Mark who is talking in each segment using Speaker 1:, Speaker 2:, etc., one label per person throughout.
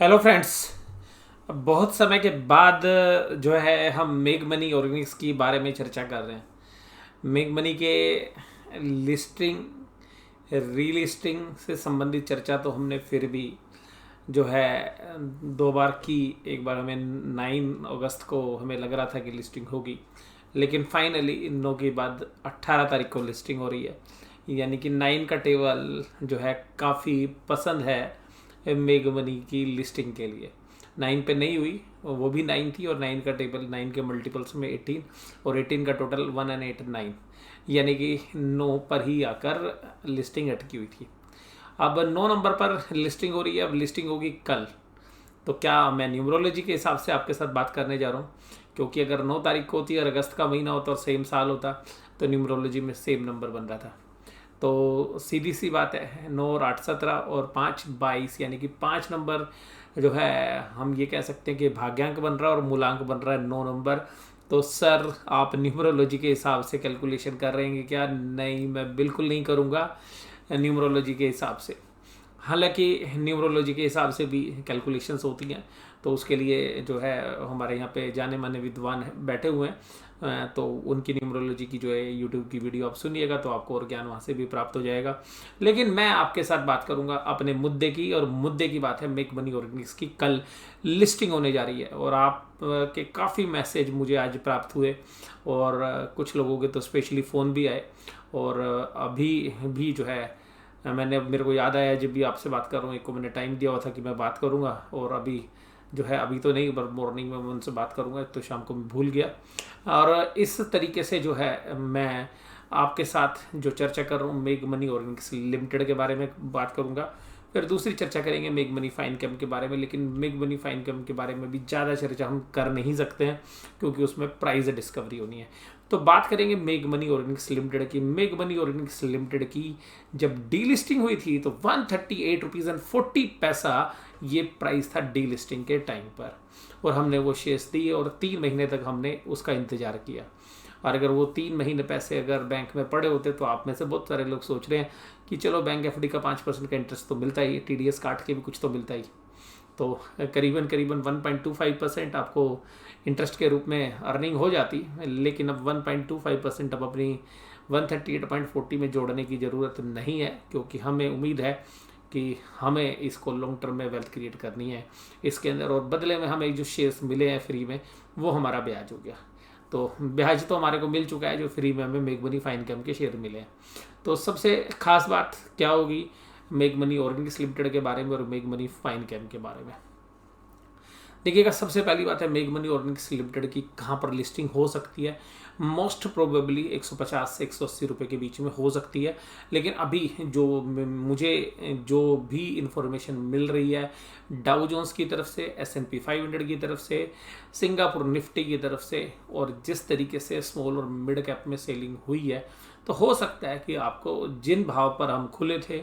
Speaker 1: Hello friends. बहुत समय के बाद जो है हम मेग मनी ऑर्गेनिक्स की बारे में चर्चा कर रहे हैं। मेग मनी के लिस्टिंग रीलिस्टिंग से संबंधित चर्चा तो हमने फिर भी जो है दो बार की। एक बार हमें 9 अगस्त को हमें लग रहा था कि लिस्टिंग होगी, लेकिन फाइनली इन 9 के बाद 18 तारीख को लिस्टिंग हो रही है। यानी कि 9 का टेबल जो है काफ़ी पसंद है मेग मनी की लिस्टिंग के लिए। 9 पे नहीं हुई, वो भी 9 थी, और 9 का टेबल 9 के मल्टीपल्स में 18, और 18 का टोटल 1 एंड 8 9, यानी कि 9 पर ही आकर लिस्टिंग अटकी हुई थी। अब 9 नंबर पर लिस्टिंग हो रही है। अब लिस्टिंग होगी कल। तो क्या मैं न्यूमरोलॉजी के हिसाब से आपके साथ बात करने जा रहा हूँ, क्योंकि अगर 9 तारीख को होती और अगस्त का महीना होता और सेम साल होता तो न्यूमरोलॉजी में सेम नंबर बन रहा था। तो सीधी सी बात है, 9 और 8 17 और 5 22, यानी कि 5 नंबर जो है हम ये कह सकते हैं कि भाग्यांक बन रहा है और मूलांक बन रहा है 9 नंबर। तो सर, आप न्यूमरोलॉजी के हिसाब से कैलकुलेशन कर रहे हैं क्या? नहीं, मैं बिल्कुल नहीं करूँगा न्यूमरोलॉजी के हिसाब से। हालांकि न्यूमरोलॉजी के हिसाब से भी कैलकुलेशंस होती हैं, तो उसके लिए जो है हमारे यहाँ पे जाने माने विद्वान बैठे हुए हैं। तो उनकी न्यूमरोलॉजी की जो है यूट्यूब की वीडियो आप सुनिएगा तो आपको और ज्ञान वहाँ से भी प्राप्त हो जाएगा। लेकिन मैं आपके साथ बात करूँगा अपने मुद्दे की, और मुद्दे की बात है मेक मनी ऑर्गेनिक्स की कल लिस्टिंग होने जा रही है। और आप के काफ़ी मैसेज मुझे आज प्राप्त हुए, और कुछ लोगों के तो स्पेशली फ़ोन भी आए। और अभी भी जो है मेरे को याद आया जब भी आपसे बात कर रहा हूँ, एक को मैंने टाइम दिया हुआ था कि मैं बात करूँगा, और अभी जो है अभी तो नहीं, पर मॉर्निंग में मैं उनसे बात करूँगा, तो शाम को मैं भूल गया। और इस तरीके से जो है मैं आपके साथ जो चर्चा कर रहा हूँ मेग मनी ऑर्गेनिक्स लिमिटेड के बारे में बात करूँगा। फिर दूसरी चर्चा करेंगे मेग मनी फाइन कैम के बारे में, लेकिन मेग मनी फाइन कैम के बारे में भी ज़्यादा चर्चा हम कर नहीं सकते हैं, क्योंकि उसमें प्राइस डिस्कवरी होनी है। तो बात करेंगे मेग मनी ऑर्गेनिक्स लिमिटेड की। मेग मनी ऑर्गेनिक्स लिमिटेड की जब डी लिस्टिंग हुई थी तो 138 रुपीज़ एंड 40 पैसा ये प्राइस था डी लिस्टिंग के टाइम पर। और हमने वो शेयर्स दिए और 3 महीने तक हमने उसका इंतज़ार किया। और अगर वो 3 महीने पैसे अगर बैंक में पड़े होते, तो आप में से बहुत सारे लोग सोच रहे हैं कि चलो बैंक एफडी का 5% का इंटरेस्ट तो मिलता ही, टीडीएस काट के भी कुछ तो मिलता ही। तो करीबन करीबन 1.25% आपको इंटरेस्ट के रूप में अर्निंग हो जाती। लेकिन अब 1.25% अब अपनी 138.40 में जोड़ने की ज़रूरत नहीं है, क्योंकि हमें उम्मीद है कि हमें इसको लॉन्ग टर्म में वेल्थ क्रिएट करनी है इसके अंदर। और बदले में हमें जो शेयर्स मिले हैं फ्री में, वो हमारा ब्याज हो गया। तो ब्याज तो हमारे को मिल चुका है, जो फ्री में हमें मेग मनी फाइन कैम के शेयर मिले हैं। तो सबसे खास बात क्या होगी मेग मनी ऑर्गेनिक्स लिमिटेड के बारे में और मेग मनी फाइन कैम के बारे में? देखिएगा, सबसे पहली बात है मेग मनी ऑर्गेनिक्स लिमिटेड की कहाँ पर लिस्टिंग हो सकती है। मोस्ट प्रोबेबली 150 से 180 रुपये के बीच में हो सकती है। लेकिन अभी जो मुझे जो भी इंफॉर्मेशन मिल रही है डाउ जोन्स की तरफ से, S&P 500 की तरफ से, सिंगापुर निफ्टी की तरफ से, और जिस तरीके से स्मॉल और मिड कैप में सेलिंग हुई है, तो हो सकता है कि आपको जिन भाव पर हम खुले थे,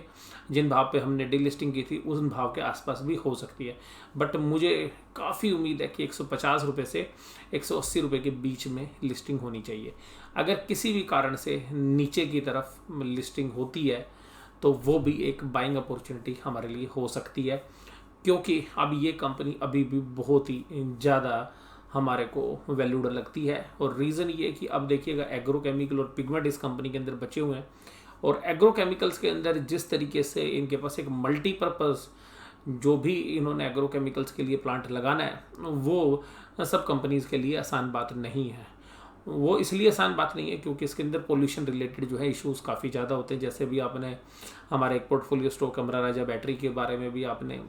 Speaker 1: जिन भाव पे हमने डी लिस्टिंग की थी, उस भाव के आसपास भी हो सकती है। बट मुझे काफ़ी उम्मीद है कि 150 रुपये से 180 रुपये के बीच में लिस्टिंग होनी चाहिए। अगर किसी भी कारण से नीचे की तरफ लिस्टिंग होती है, तो वो भी एक बाइंग अपॉर्चुनिटी हमारे लिए हो सकती है, क्योंकि अब ये कंपनी अभी भी बहुत ही ज़्यादा हमारे को वैल्यूड लगती है। और रीज़न ये कि अब देखिएगा, एग्रोकेमिकल और पिगमेंट इस कंपनी के अंदर बचे हुए हैं, और एग्रोकेमिकल्स के अंदर जिस तरीके से इनके पास एक मल्टीपर्पज़ जो भी इन्होंने एग्रोकेमिकल्स के लिए प्लांट लगाना है, वो सब कंपनीज़ के लिए आसान बात नहीं है। वो इसलिए आसान बात नहीं है क्योंकि इसके अंदर पोल्यूशन रिलेटेड जो है इश्यूज काफ़ी ज़्यादा होते हैं। जैसे भी आपने हमारे एक पोर्टफोलियो स्टॉक अमरा राजा बैटरी के बारे में भी आपने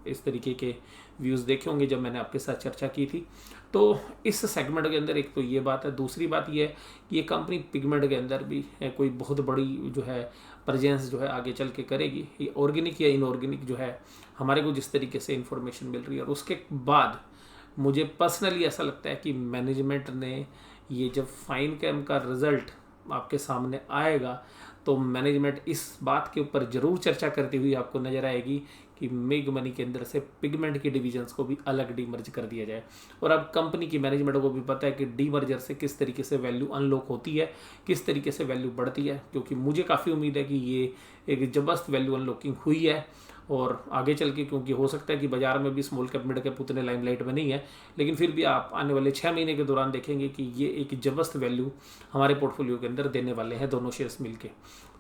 Speaker 1: इस तरीके के व्यूज़ देखे होंगे जब मैंने आपके साथ चर्चा की थी। तो इस सेगमेंट के अंदर एक तो ये बात है। दूसरी बात ये है कि ये कंपनी पिगमेंट के अंदर भी कोई बहुत बड़ी जो है प्रेजेंस जो है आगे चल के करेगी। ये ऑर्गेनिक या इनऑर्गेनिक जो है, हमारे को जिस तरीके से इन्फॉर्मेशन मिल रही है, और उसके बाद मुझे पर्सनली ऐसा लगता है कि मैनेजमेंट ने ये जब फाइन कैम का रिज़ल्ट आपके सामने आएगा, तो मैनेजमेंट इस बात के ऊपर ज़रूर चर्चा करती हुई आपको नज़र आएगी कि मेग मनी के अंदर से पिगमेंट की डिविजन्स को भी अलग डीमर्ज कर दिया जाए। और अब कंपनी की मैनेजमेंट को भी पता है कि डीमर्जर से किस तरीके से वैल्यू अनलॉक होती है, किस तरीके से वैल्यू बढ़ती है, क्योंकि मुझे काफ़ी उम्मीद है कि ये एक ज़बरदस्त वैल्यू अनलॉकिंग हुई है। और आगे चल के, क्योंकि हो सकता है कि बाजार में भी स्मॉल कैप मिड कैप उतने लाइमलाइट में नहीं है, लेकिन फिर भी आप आने वाले 6 महीने के दौरान देखेंगे कि ये एक ज़बरदस्त वैल्यू हमारे पोर्टफोलियो के अंदर देने वाले हैं दोनों शेयर्स मिलके।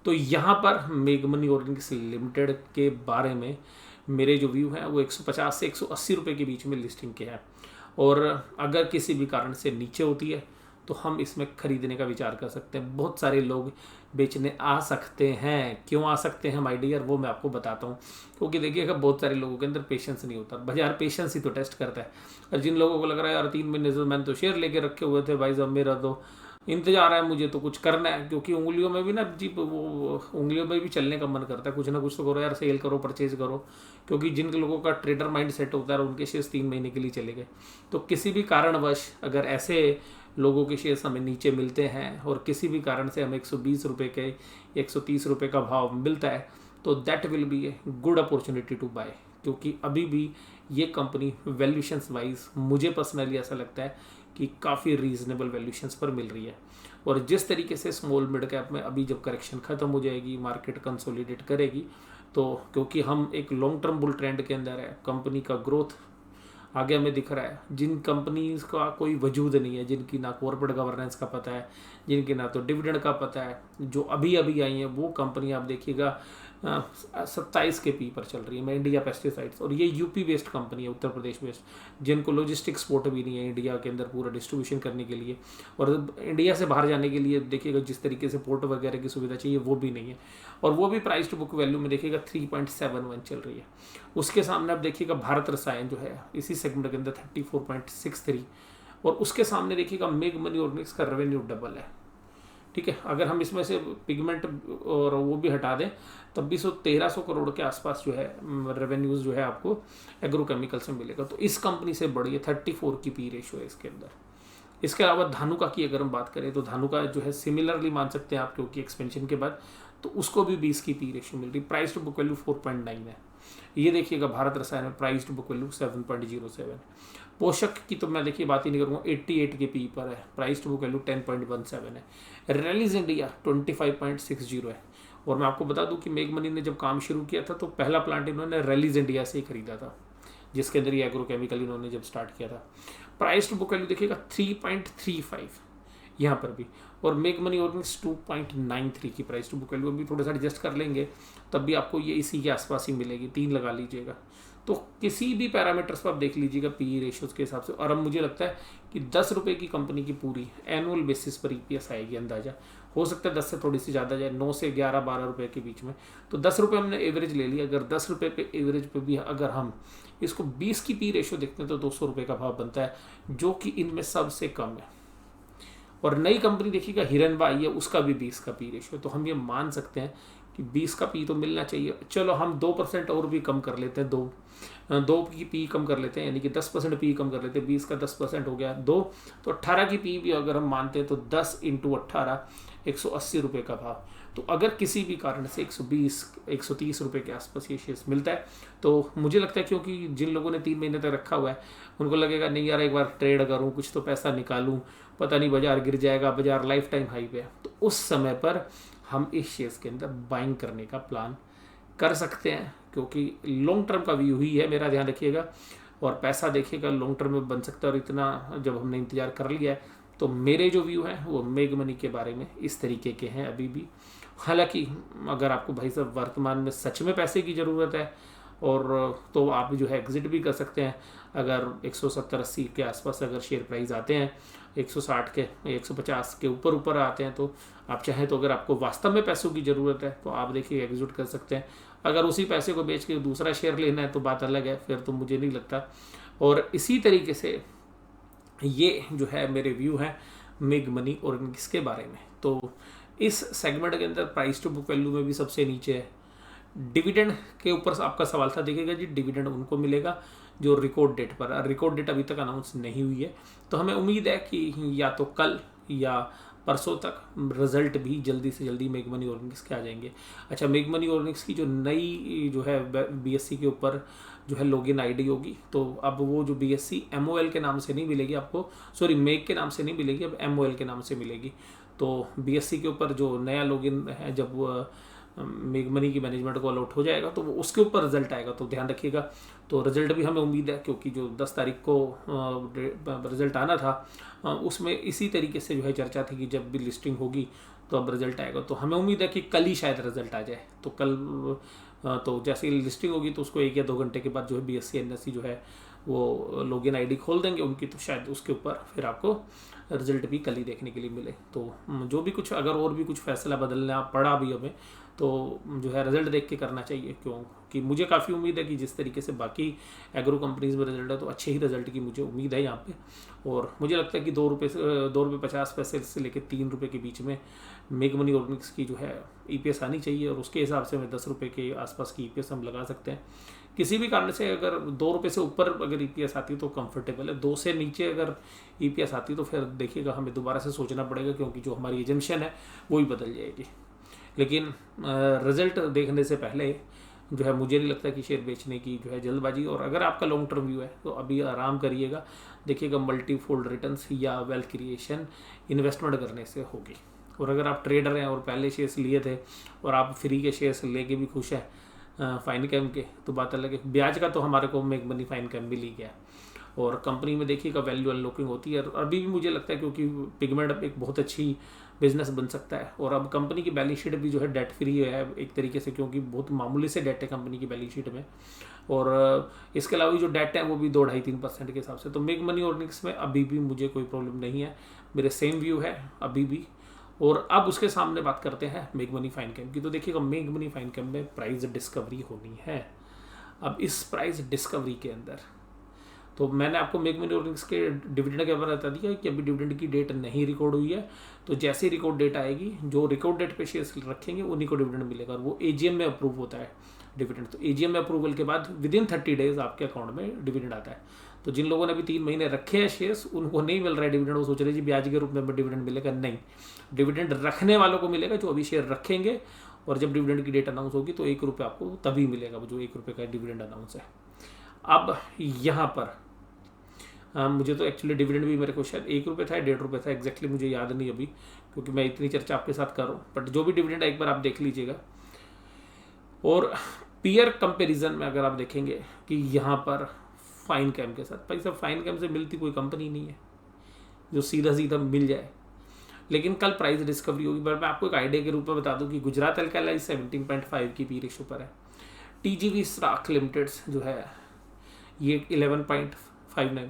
Speaker 1: तो यहाँ पर मेग मनी ऑर्गेनिक्स लिमिटेड के बारे में मेरे जो व्यू हैं वो 150 से 180 रुपये के बीच में लिस्टिंग के हैं। और अगर किसी भी कारण से नीचे होती है तो हम इसमें खरीदने का विचार कर सकते हैं। बहुत सारे लोग बेचने आ सकते हैं। क्यों आ सकते हैं माय डियर, वो मैं आपको बताता हूँ। क्योंकि देखिएगा बहुत सारे लोगों के अंदर पेशेंस नहीं होता। बाजार पेशेंस ही तो टेस्ट करता है। और जिन लोगों को लग रहा है यार 3 महीने से मैंने तो शेयर लेके रखे हुए थे भाई साहब, मेरा तो इंतजार है, मुझे तो कुछ करना है, क्योंकि उंगलियों में भी ना जी वो उंगलियों में भी चलने का मन करता है, कुछ ना कुछ तो करो यार, सेल करो, परचेज करो। क्योंकि जिन लोगों का ट्रेडर माइंड सेट होता है उनके शेयर्स 3 महीने के लिए चले गए। तो किसी भी कारणवश अगर ऐसे लोगों के शेयर्स हमें नीचे मिलते हैं और किसी भी कारण से हमें 120 रुपये के 130 रुपये का भाव मिलता है, तो that will be a good opportunity to buy. क्योंकि अभी भी ये कंपनी वैल्यूशंस वाइज मुझे पर्सनली ऐसा लगता है कि काफ़ी रीजनेबल वैल्यूशंस पर मिल रही है। और जिस तरीके से स्मॉल मिड कैप में अभी जब करेक्शन ख़त्म हो जाएगी, मार्केट कंसोलिडेट करेगी, तो क्योंकि हम एक लॉन्ग टर्म बुल ट्रेंड के अंदर है, कंपनी का ग्रोथ आगे हमें दिख रहा है। जिन कंपनीज का कोई वजूद नहीं है, जिनकी ना कॉर्पोरेट गवर्नेंस का पता है, जिनकी ना तो डिविडेंड का पता है, जो अभी अभी आई हैं, वो कंपनी आप देखिएगा 27 के पी पर चल रही है। मैं इंडिया पेस्टिसाइड्स, और ये यूपी बेस्ड कंपनी है, उत्तर प्रदेश बेस्ड, जिनको लॉजिस्टिक्स सपोर्ट भी नहीं है इंडिया के अंदर पूरा डिस्ट्रीब्यूशन करने के लिए। और इंडिया से बाहर जाने के लिए देखिएगा जिस तरीके से पोर्ट वगैरह की सुविधा चाहिए वो भी नहीं है। और वो भी प्राइस टू बुक वैल्यू में देखिएगा 3.71 चल रही है। उसके सामने आप देखिएगा भारत रसायन जो है इसी सेगमेंट के अंदर 34.63, और उसके सामने देखिएगा मेग मनी ऑर्गेनिक्स का रेवेन्यू डबल है। ठीक है, अगर हम इसमें से पिगमेंट और वो भी हटा दें तब भी 1300 करोड़ के आसपास जो है रेवेन्यूज जो है आपको एग्रोकेमिकल से मिलेगा। तो इस कंपनी से बड़ी है, 34 की पी रेशियो है इसके अंदर। इसके अलावा धानुका की अगर हम बात करें तो धानुका जो है सिमिलरली मान सकते हैं आप, क्योंकि एक्सपेंशन के बाद तो उसको भी 20 की पी रेशियो मिल रही। प्राइस टू बुक वैल्यू 4.9 है। ये देखिएगा भारत रसायन में प्राइस टू बुक वैल्यू 7.07। पोषक की तो मैं देखिए बात ही नहीं करूँगा, 88 के पी पर है, प्राइस टू बुक वैल्यू 10.17 है। रैलीज इंडिया 25.60 है। और मैं आपको बता दूं कि मेग मनी ने जब काम शुरू किया था तो पहला प्लांट इन्होंने रैलीज इंडिया से ही खरीदा था, जिसके अंदर ये एग्रोकेमिकल इन्होंने जब स्टार्ट किया था। प्राइस टू बुक वैल्यू देखिएगा 3.35 यहाँ पर भी। और मेग मनी ऑर्गेनिक्स 2.93 की प्राइस टू बुक वैल्यू, अभी थोड़ा सा एडजस्ट कर लेंगे तब भी आपको ये इसी के आसपास ही मिलेगी, 3 लगा लीजिएगा। तो किसी भी पैरामीटर्स पर आप देख लीजिएगा पी रेशियोज के हिसाब से। और अब मुझे लगता है कि 10 रुपये की कंपनी की पूरी एनुअल बेसिस पर ईपीएस आएगी, अंदाजा हो सकता है 10 से थोड़ी सी ज़्यादा जाए, 9 से 11-12 रुपये के बीच में। तो 10 रुपये हमने एवरेज ले लिया। अगर 10 रुपये पे एवरेज पे भी अगर हम इसको 20 की पी रेशियो देखते हैं तो 200 रुपये का भाव बनता है, जो कि इनमें सबसे कम है। और नई कंपनी देखिएगा हिरनबा आई है, उसका भी 20 का पी रेशियो। तो हम ये मान सकते हैं कि 20 का पी तो मिलना चाहिए। चलो हम 2% और भी कम कर लेते हैं, 2 की पी कम कर लेते हैं, यानी कि 10% पी कम कर लेते हैं। 20 का 10% हो गया 2, तो 18 की पी भी अगर हम मानते हैं तो 10 × 18 180 रुपये का भाव। तो अगर किसी भी कारण से 120-130 रुपये के आसपास ये शेयर्स मिलता है तो मुझे लगता है, क्योंकि जिन लोगों ने 3 महीने तक रखा हुआ है उनको लगेगा नहीं यार एक बार ट्रेड करूँ, कुछ तो पैसा निकालूँ, पता नहीं बाजार गिर जाएगा, बाजार लाइफ टाइम हाई पे है। तो उस समय पर हम इस शेयर्स के अंदर बाइंग करने का प्लान कर सकते हैं, क्योंकि लॉन्ग टर्म का व्यू ही है मेरा, ध्यान रखिएगा। और पैसा देखिएगा लॉन्ग टर्म में बन सकता है। और इतना जब हमने इंतजार कर लिया है तो मेरे जो व्यू हैं वो मेग मनी के बारे में इस तरीके के हैं अभी भी। हालांकि अगर आपको भाई साहब वर्तमान में सच में पैसे की ज़रूरत है और तो आप जो है एग्जिट भी कर सकते हैं। अगर 170-80 के आसपास अगर शेयर प्राइस आते हैं, 160 के 150 के ऊपर आते हैं, तो आप चाहें तो अगर आपको वास्तव में पैसों की ज़रूरत है तो आप देखिए एग्जिट कर सकते हैं। अगर उसी पैसे को बेच के दूसरा शेयर लेना है तो बात अलग है, फिर तो मुझे नहीं लगता। और इसी तरीके से ये जो है मेरे व्यू हैं मेग मनी और इसके बारे में। तो इस सेगमेंट के अंदर प्राइस टू बुक वैल्यू में भी सबसे नीचे है। डिविडेंड के ऊपर आपका सवाल था, देखिएगा जी डिविडेंड उनको मिलेगा जो रिकॉर्ड डेट पर, रिकॉर्ड डेट अभी तक अनाउंस नहीं हुई है, तो हमें उम्मीद है कि या तो कल या परसों तक रिजल्ट भी जल्दी से जल्दी मेक मनी ऑर्गेनिक्स के आ जाएंगे। अच्छा, मेक मनी ऑर्गेनिक्स की जो नई जो है बीएससी के ऊपर जो है लॉगिन आईडी होगी, तो अब वो जो बीएससी एमओएल के नाम से नहीं मिलेगी आपको, सॉरी मेक के नाम से नहीं मिलेगी, अब एमओएल के नाम से मिलेगी। तो बीएससी के ऊपर जो नया लॉगिन है, जब वो मेक मनी की मैनेजमेंट को अलॉट हो जाएगा तो वो उसके ऊपर रिजल्ट आएगा, तो ध्यान रखिएगा। तो रिजल्ट भी हमें उम्मीद है, क्योंकि जो 10 तारीख को रिजल्ट आना था उसमें इसी तरीके से जो है चर्चा थी कि जब भी लिस्टिंग होगी तो अब रिजल्ट आएगा। तो हमें उम्मीद है कि कल ही शायद रिजल्ट आ जाए। तो कल तो जैसे ही लिस्टिंग होगी तो उसको 1 या 2 घंटे के बाद जो है बीएससी एनएससी जो है वो लॉगिन आईडी खोल देंगे उनकी, तो शायद उसके ऊपर फिर आपको रिजल्ट भी कल ही देखने के लिए मिले। तो जो भी कुछ अगर और भी कुछ फैसला बदलना पड़ा भी हमें, तो जो है रिजल्ट देख के करना चाहिए, क्योंकि मुझे काफ़ी उम्मीद है कि जिस तरीके से बाकी एग्रो कंपनीज में रिजल्ट है तो अच्छे ही रिजल्ट की मुझे उम्मीद है यहाँ पे। और मुझे लगता है कि 2 रुपये से 2 रुपये 50 पैसे से लेकर 3 रुपये के बीच में मेक मनी ऑर्गेनिक्स की जो है ईपीएस आनी चाहिए, और उसके हिसाब से हमें 10 रुपये के आसपास की ईपीएस हम लगा सकते हैं। किसी भी कारण से अगर 2 रुपये से ऊपर अगर ईपीएस आती है तो कंफर्टेबल है, 2 से नीचे अगर ईपीएस आती तो फिर देखिएगा हमें दोबारा से सोचना पड़ेगा, क्योंकि जो हमारी एजम्पशन है वो ही बदल जाएगी। लेकिन रिजल्ट देखने से पहले जो है मुझे नहीं लगता कि शेयर बेचने की जो है जल्दबाजी, और अगर आपका लॉन्ग टर्म व्यू है तो अभी आराम करिएगा, देखिएगा मल्टीफोल्ड रिटर्न्स या वेल्थ क्रिएशन इन्वेस्टमेंट करने से होगी। और अगर आप ट्रेडर हैं और पहले शेयर्स लिए थे और आप फ्री के शेयर्स लेके भी खुश हैं फाइन कैम के, तो बात अलग है। ब्याज का तो हमारे को मेक मनी फाइन कैम भी ली गया, और कंपनी में देखिएगा वैल्यू अनलॉकिंग होती है। अभी भी मुझे लगता है क्योंकि पिगमेंट एक बहुत अच्छी बिजनेस बन सकता है, और अब कंपनी की बैलेंस शीट भी जो है डेट फ्री है एक तरीके से, क्योंकि बहुत मामूली से डेट है कंपनी की बैलेंस शीट में, और इसके अलावा जो डेट है वो भी 2-2.5-3% के हिसाब से। तो मेक मनी ऑर्गेनिक्स में अभी भी मुझे कोई प्रॉब्लम नहीं है, मेरे सेम व्यू है अभी भी। और अब उसके सामने बात करते हैं मेक मनी फाइन कैम की। तो देखिएगा मेक मनी फाइन कैम में प्राइस डिस्कवरी होनी है। अब इस प्राइस डिस्कवरी के अंदर तो मैंने आपको मेक मनी ऑर्गेनिक्स के डिविडेंड के बारे में बता दिया कि अभी डिविडेंड की डेट नहीं रिकॉर्ड हुई है, तो जैसे ही रिकॉर्ड डेट आएगी, जो रिकॉर्ड डेट पे शेयर्स रखेंगे उन्हीं को डिविडेंड मिलेगा, और वो एजीएम में अप्रूव होता है डिविडेंड। तो एजीएम में अप्रूवल के बाद विदिन 30 डेज आपके अकाउंट में डिविडेंड आता है। तो जिन लोगों ने अभी 3 महीने रखे हैं शेयर्स, उनको नहीं मिल रहा है डिविडेंड, वो सोच रहे जी ब्याज के रूप में डिविडेंड मिलेगा, नहीं, डिविडेंड रखने वालों को मिलेगा जो अभी शेयर रखेंगे, और जब डिविडेंड की डेट अनाउंस होगी तो 1 रुपये आपको तभी मिलेगा, जो 1 रुपये का डिविडेंड अनाउंस है। अब यहाँ पर मुझे तो एक्चुअली डिविडेंड भी मेरे को शायद 1 रुपये था, 1.5 रुपये था, एग्जैक्टली मुझे याद नहीं अभी, क्योंकि मैं इतनी चर्चा आपके साथ कर रहा हूँ। बट जो भी डिविडेंड है एक बार आप देख लीजिएगा। और पीयर कंपैरिजन में अगर आप देखेंगे कि यहाँ पर फाइन कैम के साथ, भाई साहब फाइन कैम से मिलती कोई कंपनी नहीं है जो सीधा सीधा मिल जाए। लेकिन कल प्राइस डिस्कवरी होगी। पर मैं आपको एक आइडिया के रूप में बता दूं कि गुजरात अल्कालाइज 17.5 की पी रेशो पर है। टीजीवी स्राक लिमिटेड जो है ये 11.59,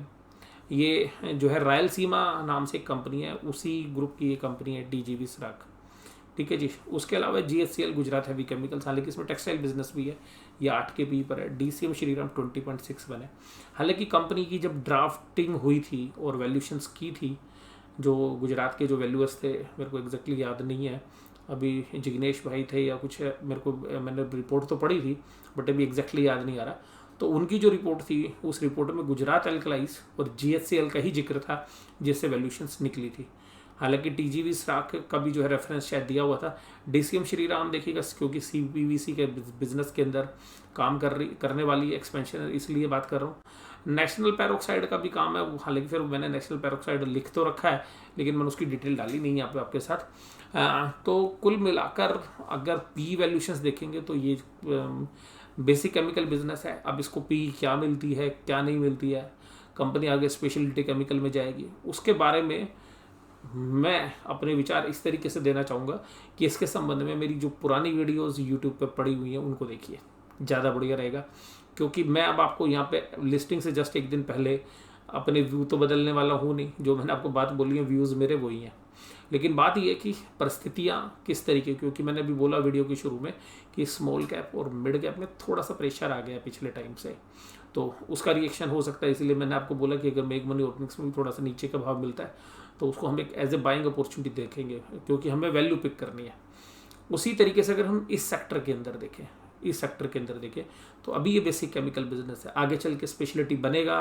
Speaker 1: ये जो है रायलसीमा नाम से एक कंपनी है, उसी ग्रुप की ये कंपनी है टीजीवी स्राक, ठीक है जी। उसके अलावा जीएचसीएल गुजरात हैवी केमिकल्स, हालांकि इसमें टेक्सटाइल बिजनेस भी है, ये 8 के पी पर है। डीसीएम श्रीराम 20.61 है। हालांकि कंपनी की जब ड्राफ्टिंग हुई थी और वैल्यूशंस की थी, जो गुजरात के जो वैल्यूअर्स थे, मेरे को एग्जैक्टली याद नहीं है, अभी जिग्नेश भाई थे या कुछ, मेरे को मैंने रिपोर्ट तो पढ़ी थी बट अभी एग्जैक्टली याद नहीं आ रहा। तो उनकी जो रिपोर्ट थी उस रिपोर्ट में गुजरात अल्कलाइज और जीएचसीएल का ही जिक्र था जिससे वैल्यूशंस निकली थी। हालांकि टीजीवी स्टॉक का भी जो है रेफरेंस शायद दिया हुआ था। डीसीएम श्रीराम देखिएगा क्योंकि सीपीवीसी के बिजनेस के अंदर काम करने वाली एक्सपेंशन, इसलिए बात कर रहा हूँ। नेशनल पैरोक्साइड का भी काम है, हालांकि फिर मैंने नेशनल पैरोक्साइड लिख तो रखा है लेकिन मैंने उसकी डिटेल डाली नहीं यहाँ पे आपके साथ। तो कुल मिलाकर अगर पी वैल्यूशंस देखेंगे तो ये बेसिक केमिकल बिजनेस है। अब इसको पी क्या मिलती है क्या नहीं मिलती है, कंपनी आगे स्पेशलिटी केमिकल में जाएगी, उसके बारे में मैं अपने विचार इस तरीके से देना चाहूँगा कि इसके संबंध में मेरी जो पुरानी वीडियोस यूट्यूब पे पड़ी हुई हैं उनको देखिए, ज़्यादा बढ़िया रहेगा। क्योंकि मैं अब आपको यहाँ पे लिस्टिंग से जस्ट एक दिन पहले अपने व्यू तो बदलने वाला हूँ नहीं, जो मैंने आपको बात बोली है व्यूज़ मेरे वही हैं। लेकिन बात यह है कि परिस्थितियाँ किस तरीके, क्योंकि मैंने अभी बोला वीडियो के शुरू में कि स्मॉल कैप और मिड कैप में थोड़ा सा प्रेशर आ गया पिछले टाइम से, तो उसका रिएक्शन हो सकता है। इसलिए मैंने आपको बोला कि अगर मेक मनी ऑर्गेनिक्स में भी थोड़ा सा नीचे का भाव मिलता है तो उसको हम एक एज ए बाइंग अपॉर्चुनिटी देखेंगे, क्योंकि हमें वैल्यू पिक करनी है। उसी तरीके से अगर हम इस सेक्टर के अंदर देखें तो अभी ये बेसिक केमिकल बिजनेस है, आगे चल के स्पेशलिटी बनेगा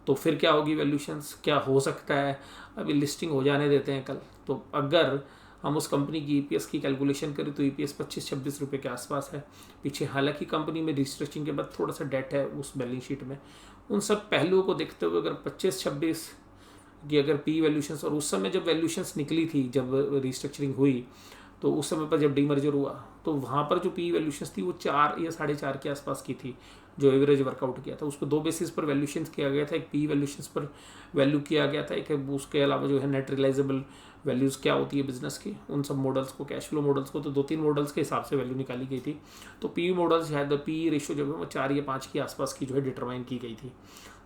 Speaker 1: तो फिर क्या होगी वैल्यूशंस, क्या हो सकता है, अभी लिस्टिंग हो जाने देते हैं कल। तो अगर हम उस कंपनी की ईपीएस की कैलकुलेशन करें तो ईपीएस 25-26 रुपये के आसपास है पीछे। हालांकि कंपनी में रिस्ट्रक्चरिंग के बाद थोड़ा सा डेट है उस बैलेंस शीट में। उन सब पहलुओं को देखते हुए अगर 25-26 की अगर पी वैल्यूशंस, और उस समय जब वैल्यूशंस निकली थी, जब रिस्ट्रक्चरिंग हुई, तो उस समय पर जब डीमर्जर हुआ तो वहाँ पर जो पी वैल्यूशंस थी वो 4 या 4.5 के आसपास की थी, जो एवरेज वर्कआउट किया था। उसको 2 बेसिस पर वैल्यूशंस किया गया था, एक पी वैल्यूशंस पर वैल्यू किया गया था, एक उसके अलावा जो है नेट रियलाइजेबल वैल्यूज़ क्या होती है बिजनेस की, उन सब मॉडल्स को, कैश फ्लो मॉडल्स को, तो 2-3 मॉडल्स के हिसाब से वैल्यू निकाली गई थी। तो पी मॉडल्स शायद पी रेशियो जो है वो 4 या 5 के आसपास की जो है डिटरमाइन की गई थी।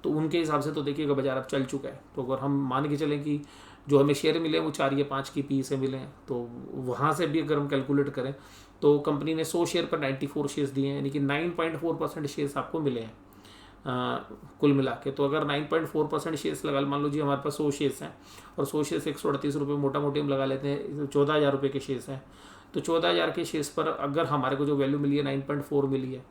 Speaker 1: तो उनके हिसाब से तो देखिएगा बाजार अब चल चुका है। तो अगर हम मान के चलें कि जो हमें शेयर मिले वो 4 या 5 की पी से मिले हैं, तो वहाँ से भी अगर हम कैलकुलेट करें तो कंपनी ने 100 शेयर पर 94 शेयर्स दिए हैं, यानी कि 9.4% शेयर्स आपको मिले हैं कुल मिला के। तो अगर 9.4% शेयर्स लगा, मान लो जी हमारे पास 100 शेयर्स हैं और 100 शेयर्स 138 रुपये मोटा मोटी हम लगा लेते हैं, 14,000 रुपये के शेयर्स हैं। तो 14,000 के शेयर्स पर अगर हमारे को जो वैल्यू मिली है 9.4 मिली है,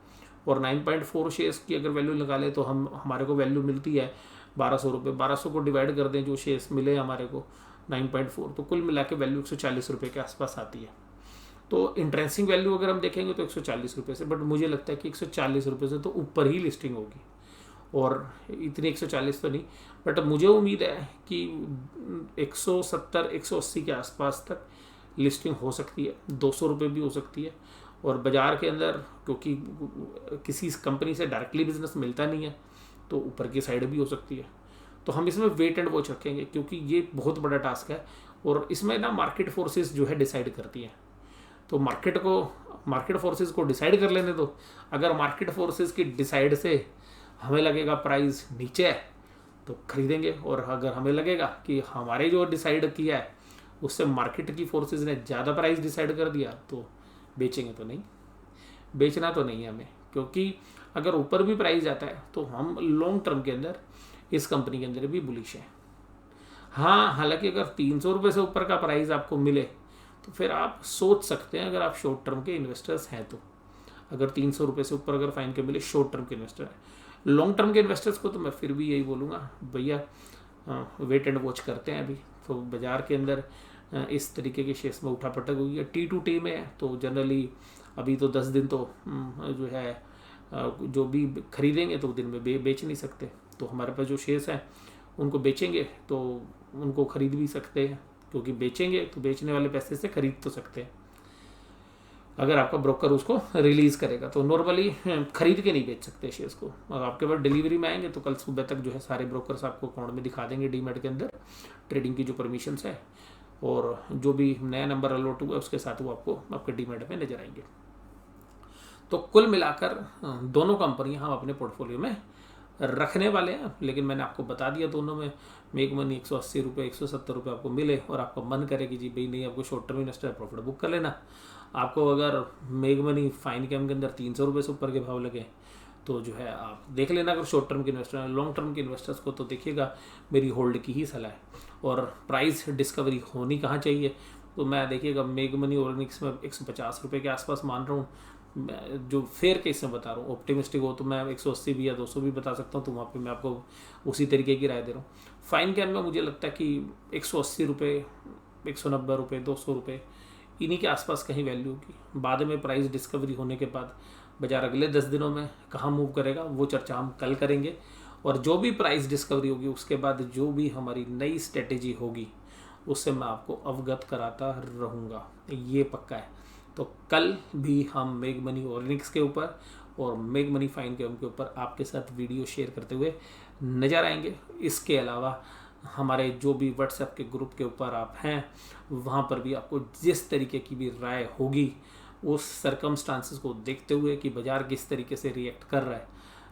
Speaker 1: और 9.4 शेयर्स की अगर वैल्यू लगा ले तो हमारे को वैल्यू मिलती है 1,200 रुपये। 1,200 को डिवाइड कर दें जो शेयर्स मिले हमारे को 9.4, तो कुल मिला के वैल्यू 140 रुपये के आसपास आती है। तो इंट्रेंसिक वैल्यू अगर हम देखेंगे तो 140 रुपये से, बट मुझे लगता है कि 140 रुपये से तो ऊपर ही लिस्टिंग होगी, और इतनी 140 तो नहीं, बट मुझे उम्मीद है कि 170-180 के आसपास तक लिस्टिंग हो सकती है, 200 रुपये भी हो सकती है। और बाज़ार के अंदर क्योंकि किसी कंपनी से डायरेक्टली बिजनेस मिलता नहीं है, तो ऊपर की साइड भी हो सकती है। तो हम इसमें वेट एंड वॉच रखेंगे, क्योंकि ये बहुत बड़ा टास्क है, और इसमें ना मार्केट फोर्सेस जो है डिसाइड करती हैं। तो मार्केट फोर्सेस को डिसाइड कर लेने दो। अगर मार्केट फोर्सेस की डिसाइड से हमें लगेगा प्राइस नीचे है तो खरीदेंगे, और अगर हमें लगेगा कि हमारे जो डिसाइड किया है उससे मार्केट की फोर्सेस ने ज़्यादा प्राइस डिसाइड कर दिया तो बेचेंगे। तो नहीं, बेचना तो नहीं है हमें, क्योंकि अगर ऊपर भी प्राइस जाता है तो हम लॉन्ग टर्म के अंदर इस कंपनी के अंदर भी बुलिश है। हाँ, हालांकि अगर 300 रुपये से ऊपर का प्राइस आपको मिले तो फिर आप सोच सकते हैं, अगर आप शॉर्ट टर्म के इन्वेस्टर्स हैं तो। अगर 300 रुपये से ऊपर अगर फाइन के मिले शॉर्ट टर्म के इन्वेस्टर है, लॉन्ग टर्म के इन्वेस्टर्स को तो मैं फिर भी यही बोलूँगा, भैया वेट एंड वॉच करते हैं। अभी तो बाज़ार के अंदर इस तरीके के शेयर्स में उठापटक हुई है। T2T में है तो जनरली अभी तो 10 दिन तो जो है जो भी खरीदेंगे तो दिन में बेच नहीं सकते। तो हमारे पास जो शेयर्स हैं उनको बेचेंगे तो उनको खरीद भी सकते हैं, क्योंकि बेचेंगे तो बेचने वाले पैसे से खरीद तो सकते हैं, अगर आपका ब्रोकर उसको रिलीज़ करेगा। तो नॉर्मली खरीद के नहीं बेच सकते शेयर्स को। और आपके पास डिलीवरी में आएंगे तो कल सुबह तक जो है सारे ब्रोकर्स आपको अकाउंट में दिखा देंगे डीमैट के अंदर ट्रेडिंग की जो परमिशंस है, और जो भी नया नंबर अलॉट हुआ उसके साथ वो आपको आपके डीमैट में नजर आएंगे। तो कुल मिलाकर दोनों कंपनियां हम अपने पोर्टफोलियो में रखने वाले हैं। लेकिन मैंने आपको बता दिया दोनों में मेक मनी 180 रुपये 170 रुपये आपको मिले, और आपका मन करे कि जी भाई नहीं आपको short term investor profit book कर लेना। आपको अगर मेक मनी फाइन कैम के अंदर 300 रुपये से ऊपर के भाव लगे तो जो है आप देख लेना। अगर शॉर्ट टर्म के इन्वेस्टर हैं, लॉन्ग टर्म के इन्वेस्टर्स को तो देखिएगा मेरी होल्ड की ही सलाह है। और प्राइस डिस्कवरी होनी कहाँ चाहिए, तो मैं देखिएगा मेक मनी ऑर्गेनिक्स में 150 रुपये के आसपास मान रहा हूँ। जो फेयर केस में बता रहा हूँ, ऑप्टिमिस्टिक हो तो मैं 180 भी या 200 भी बता सकता हूँ, तो वहाँ पे मैं आपको उसी तरीके की राय दे रहा हूँ। फाइन कैम में मुझे लगता है कि 180 रुपये 190 रुपये 200 रुपये इन्हीं के आसपास कहीं वैल्यू होगी। बाद में प्राइस डिस्कवरी होने के बाद बाजार अगले 10 दिनों में कहाँ मूव करेगा वो चर्चा हम कल करेंगे, और जो भी प्राइस डिस्कवरी होगी उसके बाद जो भी हमारी नई स्ट्रेटेजी होगी उससे मैं आपको अवगत कराता रहूँगा, ये पक्का है। तो कल भी हम मेक मनी ऑर्गेनिक्स के ऊपर और मेक मनी फाइन के ऊपर आपके साथ वीडियो शेयर करते हुए नज़र आएंगे। इसके अलावा हमारे जो भी व्हाट्सएप के ग्रुप के ऊपर आप हैं वहाँ पर भी आपको जिस तरीके की भी राय होगी उस सर्कमस्टांसेस को देखते हुए कि बाज़ार किस तरीके से रिएक्ट कर रहा है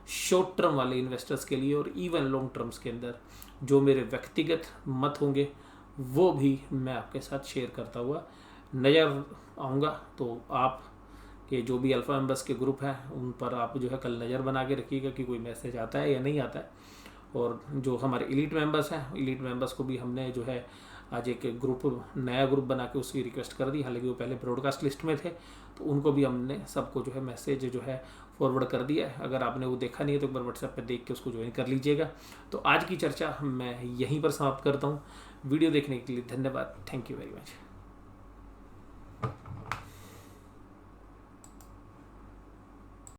Speaker 1: शॉर्ट टर्म वाले इन्वेस्टर्स के लिए, और इवन लॉन्ग टर्म्स के अंदर जो मेरे व्यक्तिगत मत होंगे वो भी मैं आपके साथ शेयर करता हुआ नज़र आऊँगा। तो आप के जो भी अल्फ़ा मेंबर्स के ग्रुप हैं उन पर आप जो है कल नज़र बना के रखिएगा कि कोई मैसेज आता है या नहीं आता है। और जो हमारे एलीट मेंबर्स हैं, एलीट मेंबर्स को भी हमने जो है आज एक नया ग्रुप बना के उसकी रिक्वेस्ट कर दी। हालांकि वो पहले ब्रॉडकास्ट लिस्ट में थे, तो उनको भी हमने सबको जो है मैसेज जो है फॉरवर्ड कर दिया है। अगर आपने वो देखा नहीं है तो एक बार व्हाट्सएप पे देख के उसको ज्वाइन कर लीजिएगा। तो आज की चर्चा मैं यहीं पर समाप्त करता हूँ। वीडियो देखने के लिए धन्यवाद। Thank you very much.